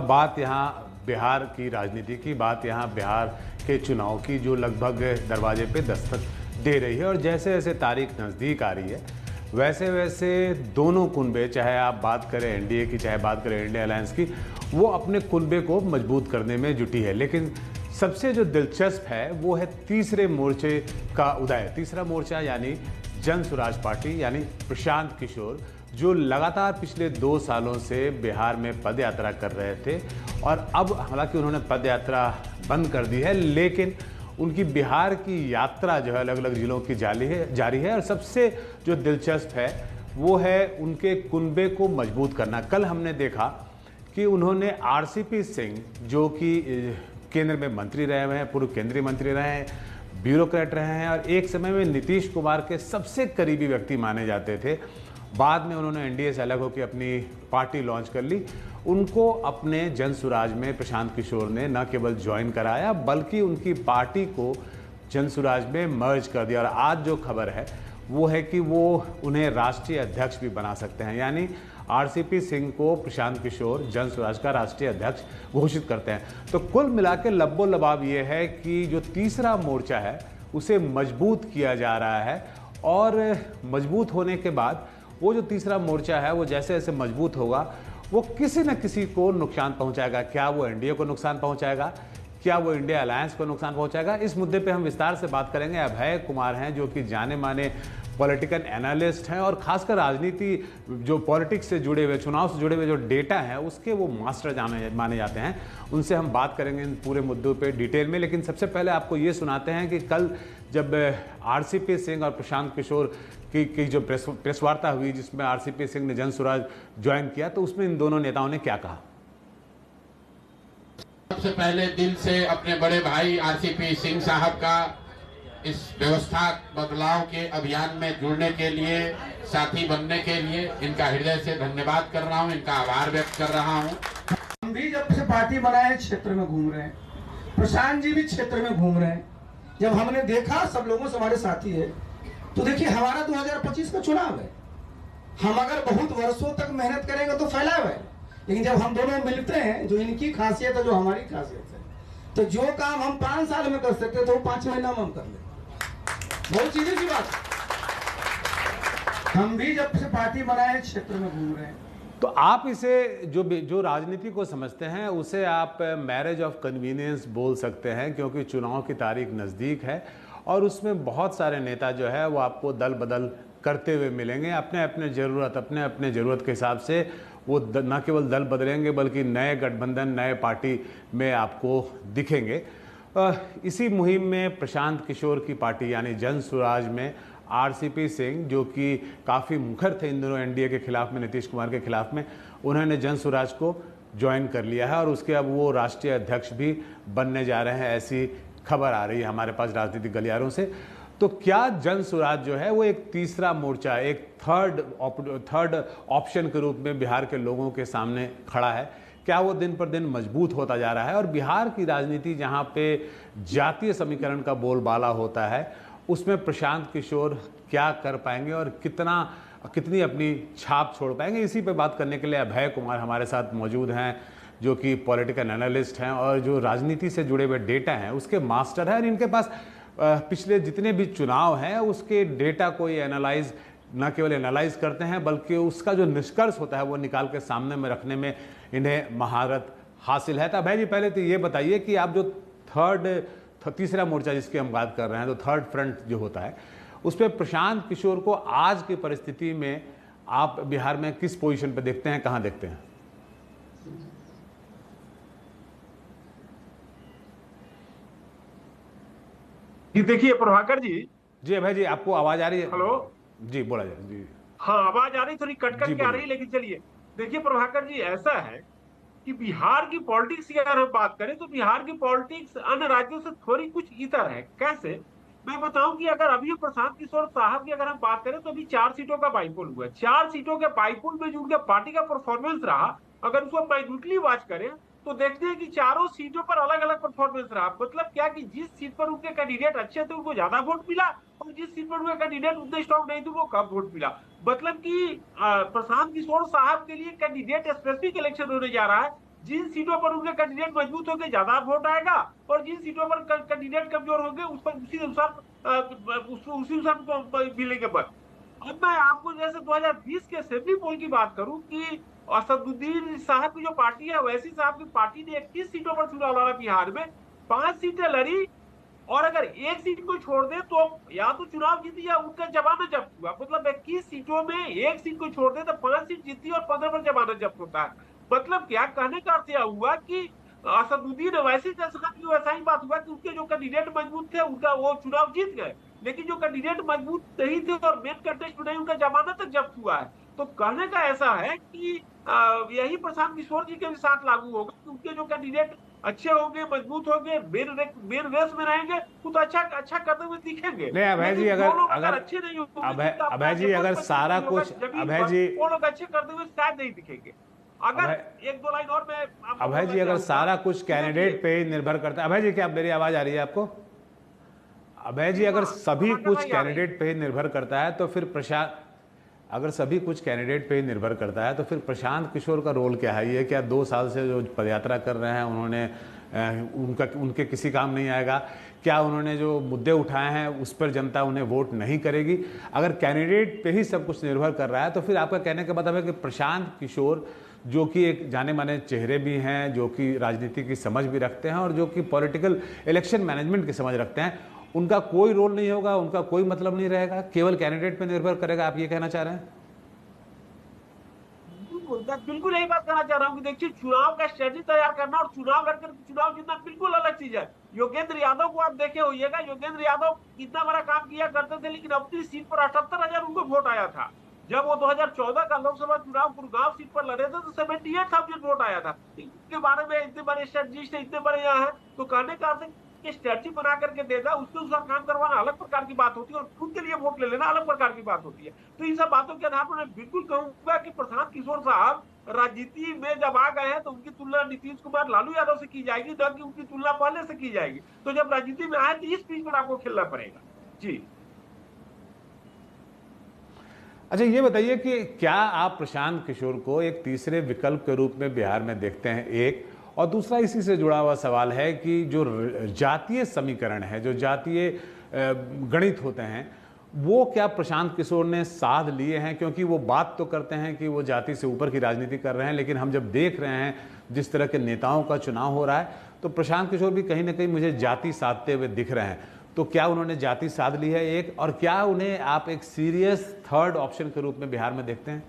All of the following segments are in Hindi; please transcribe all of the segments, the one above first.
बात यहाँ बिहार की राजनीति की, बात यहाँ बिहार के चुनाव की, जो लगभग दरवाजे पे दस्तक दे रही है। और जैसे जैसे तारीख नज़दीक आ रही है वैसे वैसे दोनों कुनबे, चाहे आप बात करें एनडीए की, चाहे बात करें इंडिया अलायंस की, वो अपने कुनबे को मजबूत करने में जुटी है। लेकिन सबसे जो दिलचस्प है वो है तीसरे मोर्चे का उदय। तीसरा मोर्चा यानी जन स्वराज पार्टी, यानी प्रशांत किशोर, जो लगातार पिछले 2 सालों से बिहार में पद यात्रा कर रहे थे और अब हालांकि उन्होंने पद यात्रा बंद कर दी है, लेकिन उनकी बिहार की यात्रा जो है अलग अलग जिलों की जारी है। और सबसे जो दिलचस्प है वो है उनके कुनबे को मजबूत करना। कल हमने देखा कि उन्होंने आरसीपी सिंह, जो कि केंद्र में मंत्री रहे हुए हैं, पूर्व केंद्रीय मंत्री रहे हैं, ब्यूरोक्रेट रहे हैं और एक समय में नीतीश कुमार के सबसे करीबी व्यक्ति माने जाते थे, बाद में उन्होंने एनडीए से अलग होकर अपनी पार्टी लॉन्च कर ली। उनको अपने जन स्वराज में प्रशांत किशोर ने न केवल ज्वाइन कराया बल्कि उनकी पार्टी को जन स्वराज में मर्ज कर दिया। और आज जो खबर है वो है कि वो उन्हें राष्ट्रीय अध्यक्ष भी बना सकते हैं, यानी आरसीपी सिंह को प्रशांत किशोर जन स्वराज का राष्ट्रीय अध्यक्ष घोषित करते हैं। तो कुल मिला के लब्बो लबाब ये है कि जो तीसरा मोर्चा है उसे मजबूत किया जा रहा है और मजबूत होने के बाद वो जो तीसरा मोर्चा है वो जैसे जैसे मजबूत होगा वो किसी न किसी को नुकसान पहुंचाएगा। क्या वो एनडीए को नुकसान पहुंचाएगा, क्या वो इंडिया अलायंस को नुकसान पहुंचाएगा? इस मुद्दे पे हम विस्तार से बात करेंगे। अभय कुमार हैं जो कि जाने माने पॉलिटिकल एनालिस्ट हैं और खासकर राजनीति, जो पॉलिटिक्स से जुड़े हुए, चुनाव से जुड़े हुए जो डेटा है उसके वो मास्टर माने जाते हैं। उनसे हम बात करेंगे इन पूरे मुद्दों पे डिटेल में। लेकिन सबसे पहले आपको ये सुनाते हैं कि कल जब आरसीपी सिंह और प्रशांत किशोर की जो प्रेस वार्ता हुई जिसमें आरसीपी सिंह ने जन स्वराज ज्वाइन किया, तो उसमें इन दोनों नेताओं ने क्या कहा। सबसे पहले दिल से अपने बड़े भाई आरसीपी सिंह साहब का इस व्यवस्था बदलाव के अभियान में जुड़ने के लिए, साथी बनने के लिए इनका हृदय से धन्यवाद कर रहा हूं, इनका आभार व्यक्त कर रहा हूं। हम भी जब से पार्टी बनाए क्षेत्र में घूम रहे हैं, प्रशांत जी भी क्षेत्र में घूम रहे हैं। जब हमने देखा सब लोगों से हमारे साथी है, तो देखिए हमारा 2025 का चुनाव है। हम अगर बहुत वर्षों तक मेहनत करेंगे तो फैलाव है, लेकिन जब हम दोनों मिलते हैं, जो इनकी खासियत है जो हमारी खासियत है, तो जो काम हम 5 साल में कर सकते हैं तो वो 5 महीना में हम कर लें। बहुत सीधी सी बात। हम भी जब से पार्टी बनाए क्षेत्र में घूम रहे हैं। तो आप इसे जो राजनीति को समझते हैं उसे आप मैरिज ऑफ कन्वीनियंस बोल सकते हैं, क्योंकि चुनाव की तारीख नज़दीक है और उसमें बहुत सारे नेता जो है वो आपको दल बदल करते हुए मिलेंगे। अपने अपने ज़रूरत के हिसाब से वो न केवल दल बदलेंगे बल्कि नए गठबंधन, नए पार्टी में आपको दिखेंगे। इसी मुहिम में प्रशांत किशोर की पार्टी यानी जन स्वराज में आरसीपी सिंह, जो कि काफ़ी मुखर थे इन दोनों एनडीए के खिलाफ में, नीतीश कुमार के खिलाफ में, उन्होंने जन स्वराज को ज्वाइन कर लिया है और उसके अब वो राष्ट्रीय अध्यक्ष भी बनने जा रहे हैं, ऐसी खबर आ रही है हमारे पास राजनीतिक गलियारों से। तो क्या जन स्वराज जो है वो एक तीसरा मोर्चा, एक थर्ड ऑप्शन के रूप में बिहार के लोगों के सामने खड़ा है? क्या वो दिन पर दिन मजबूत होता जा रहा है? और बिहार की राजनीति जहां पे जातीय समीकरण का बोलबाला होता है, उसमें प्रशांत किशोर क्या कर पाएंगे और कितनी अपनी छाप छोड़ पाएंगे? इसी पे बात करने के लिए अभय कुमार हमारे साथ मौजूद हैं, जो कि पॉलिटिकल एनालिस्ट हैं और जो राजनीति से जुड़े हुए डेटा हैं उसके मास्टर हैं। और इनके पास पिछले जितने भी चुनाव हैं उसके डेटा को ये एनालाइज, न केवल एनालाइज करते हैं बल्कि उसका जो निष्कर्ष होता है वो निकाल के सामने में रखने में इन्हें महारत हासिल है। तो भाई जी, पहले तो ये बताइए कि आप जो तीसरा मोर्चा जिसकी हम बात कर रहे हैं, तो थर्ड फ्रंट जो होता है, उस पर प्रशांत किशोर को आज की परिस्थिति में आप बिहार में किस पोजीशन पे देखते हैं, कहाँ देखते हैं? जी देखिए प्रभाकर जी अभय जी, आपको आवाज आ रही है? हेलो जी बोला जाए। जी हाँ, आवाज आ रही, थोड़ी कट कट के आ रही है, लेकिन चलिए। देखिए प्रभाकर जी, ऐसा है कि बिहार की पॉलिटिक्स की अगर हम बात करें तो बिहार की पॉलिटिक्स अन्य राज्यों से थोड़ी कुछ इतर है। कैसे? मैं बताऊं कि अगर अभी प्रशांत किशोर साहब की अगर हम बात करें तो अभी 4 सीटों का बाईपोल हुआ है। 4 सीटों के बाईपोल में जो उनके पार्टी का परफॉर्मेंस रहा, अगर उसको माइन्यूटली वॉच करें तो देखते हैं कि चारों सीटों पर अलग अलग परफॉर्मेंस रहा। मतलब क्या कि जिस सीट पर उनके कैंडिडेट अच्छे थे उनको ज्यादा वोट मिला और जिस सीट पर उनके कैंडिडेट उतने स्ट्रॉन्ग नहीं थे वो कम वोट मिला। मतलब कि प्रशांत किशोर साहब के लिए कैंडिडेट स्पेसिफिक इलेक्शन होने जा रहा है, जिन सीटों पर उनके कैंडिडेट मजबूत होंगे ज्यादा वोट आएगा, और जिन सीटों पर कैंडिडेट कमजोर होंगे उस पर उसी अनुसार मिलेंगे मत। अब मैं आपको जैसे 2020 के असेंबली पोल की बात करूं कि असदुद्दीन साहब की जो पार्टी है, वैसी साहब की पार्टी ने 21 सीटों पर चुनाव लड़ा बिहार में, 5 सीटें लड़ी, और अगर एक सीट को छोड़ दे तो या तो चुनाव जीती या उनका जमानत जब्त हुआ। मतलब 21 सीटों में एक सीट को छोड़ दे तो 5 सीट जीती और 15 पर जमानत जब्त होता है। मतलब क्या कहने का अर्थ यह हुआ कि असदुद्दीन वैसे की वैसा ही बात हुआ कि उनके जो कैंडिडेट मजबूत थे उनका वो चुनाव जीत गए, लेकिन जो कैंडिडेट मजबूत नहीं थे और मेन कंटेस्ट में नहीं, उनका जमानत तक जब्त हुआ है। तो कहने का ऐसा है कि यही प्रशांत किशोर जी के भी साथ लागू होगा कि उनके जो कैंडिडेट अच्छे होंगे, मजबूत होंगे, मेन रेस में रहेंगे, वो तो अच्छा करते हुए दिखेंगे। नहीं अभय जी, अगर अच्छे नहीं होंगे, अभय जी अगर सारा कुछ, अभय जी वो लोग अच्छे करते हुए शायद नहीं दिखेंगे। अगर एक दो लाइन और मैं अभय जी, अगर सारा कुछ कैंडिडेट पे ही निर्भर करता है, अभय जी क्या मेरी आवाज आ रही है आपको? अभय जी अगर सभी कुछ कैंडिडेट पे ही निर्भर करता है तो फिर प्रशांत किशोर का रोल क्या है? ये क्या 2 साल से जो पदयात्रा कर रहे हैं उन्होंने उनके किसी काम नहीं आएगा? क्या उन्होंने जो मुद्दे उठाए हैं उस पर जनता उन्हें वोट नहीं करेगी? अगर कैंडिडेट पे ही सब कुछ निर्भर कर रहा है तो फिर आपका कहने का मतलब है कि प्रशांत किशोर, जो कि एक जाने माने चेहरे भी हैं, जो कि राजनीति की समझ भी रखते हैं और जो कि पॉलिटिकल इलेक्शन मैनेजमेंट की समझ रखते हैं, उनका कोई रोल नहीं होगा, उनका कोई मतलब नहीं रहेगा, केवल कैंडिडेट पे निर्भर करेगा? आप ये कहना चाह रहे हैं? बिल्कुल यही बात कहना चाह रहा हूँ कि देखिए, चुनाव का स्ट्रेटेजी तैयार करना और चुनाव लड़कर चुनाव जीतना बिल्कुल अलग चीज है। योगेंद्र यादव को आप देखे होइएगा, योगेंद्र यादव इतना बड़ा काम किया करते थे, लेकिन अपनी सीट पर 78,000 उनको वोट आया था। जब वो 2014 का लोकसभा चुनाव गुड़गांव सीट पर लड़े थे तो 78,000 वोट आया था। इनके बारे में इतने बड़े स्ट्रेटजिस्ट इतने बड़े यहाँ है, तो कहने का अर्थ स्ट्रेटजी बना करके देना, उसके अनुसार काम करवाना अलग प्रकार की बात होती है, और खुद के लिए वोट ले लेना अलग प्रकार की बात होती है। तो इन सब बातों के आधार पर मैं बिल्कुल कहूंगा कि प्रशांत किशोर साहब राजनीति में जब आ गए हैं तो उनकी तुलना नीतीश कुमार लालू यादव से की जाएगी, न कि उनकी तुलना पहले से की जाएगी। तो जब राजनीति में आए तो इस बीच पर आपको खेलना पड़ेगा। जी अच्छा, ये बताइए कि क्या आप प्रशांत किशोर को एक तीसरे विकल्प के रूप में बिहार में देखते हैं? एक, और दूसरा इसी से जुड़ा हुआ सवाल है कि जो जातीय समीकरण है, जो जातीय गणित होते हैं, वो क्या प्रशांत किशोर ने साध लिए हैं? क्योंकि वो बात तो करते हैं कि वो जाति से ऊपर की राजनीति कर रहे हैं, लेकिन हम जब देख रहे हैं जिस तरह के नेताओं का चुनाव हो रहा है तो प्रशांत किशोर भी कहीं ना कहीं मुझे जाति साधते हुए दिख रहे हैं। तो क्या उन्होंने जाति साध ली है एक, और क्या उन्हें आप एक सीरियस थर्ड ऑप्शन के रूप में बिहार में देखते हैं?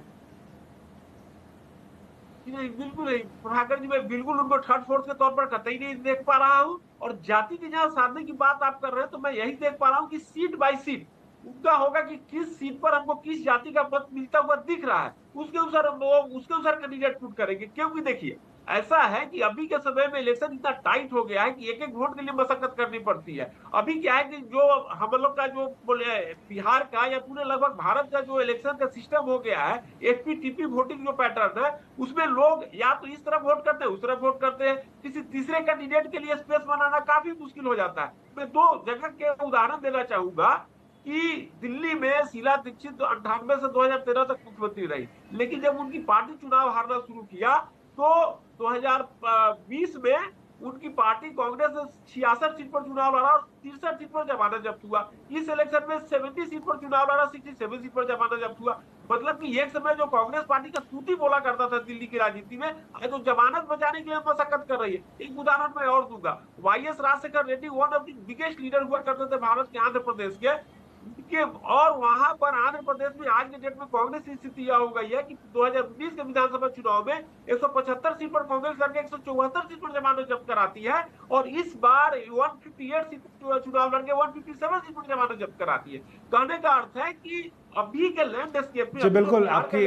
नहीं, बिल्कुल नहीं प्रभाकर जी, मैं बिल्कुल उनको थर्ड फोर्थ के तौर पर कतई नहीं देख पा रहा हूं। और जाति की जहां साधने की बात आप कर रहे हैं तो मैं यही देख पा रहा हूं कि सीट बाय सीट उनका होगा कि किस सीट पर हमको किस जाति का मत मिलता हुआ दिख रहा है, उसके अनुसार कैंडिडेट पुट करेंगे। क्योंकि देखिए, ऐसा है कि अभी के समय में इलेक्शन इतना टाइट हो गया है कि एक एक वोट के लिए मशक्कत करनी पड़ती है। अभी क्या है कि जो हम लोग का जो बोले बिहार का या पूरे लगभग भारत का जो इलेक्शन का सिस्टम हो गया है, एसपी-टीपी वोटिंग जो पैटर्न है, उसमें लोग या तो इस तरफ वोट करते हैं, उस तरफ वोट करते हैं, किसी तीसरे कैंडिडेट के लिए स्पेस बनाना काफी मुश्किल हो जाता है। मैं 2 जगह के उदाहरण देना चाहूंगा कि दिल्ली में शीला दीक्षित 98 से 2013 तक मुख्यमंत्री रही, लेकिन जब उनकी पार्टी चुनाव हारना शुरू किया तो 2020 में उनकी पार्टी कांग्रेस से 66 सीट पर चुनाव लड़ा और 63 सीट पर जमानत जब्त हुआ। इस इलेक्शन में 70 सीट पर चुनाव लड़ा, 67 सीट पर जमानत जब्त हुआ। मतलब कि एक समय जो कांग्रेस पार्टी का सूती बोला करता था दिल्ली की राजनीति में, आज तो जमानत बचाने के लिए मशक्कत कर रही है। एक उदाहरण मैं और दूंगा, YS Rajasekhar Reddy one of the biggest leader हुआ करते थे भारत के आंध्र प्रदेश के, और वहां पर आंध्र प्रदेश में आज के डेट में कांग्रेस की स्थिति यह हो गई है कि 2019 के विधानसभा चुनाव में 175 सीट पर कांग्रेस लड़के 174 सीट पर जमानत जब्त कराती है, और इस बार 158 सीट चुनाव लड़के 157 सीट पर जमानत जब्त कराती है। कहने का अर्थ है कि अभी के लैंडस्केप में बिल्कुल आपकी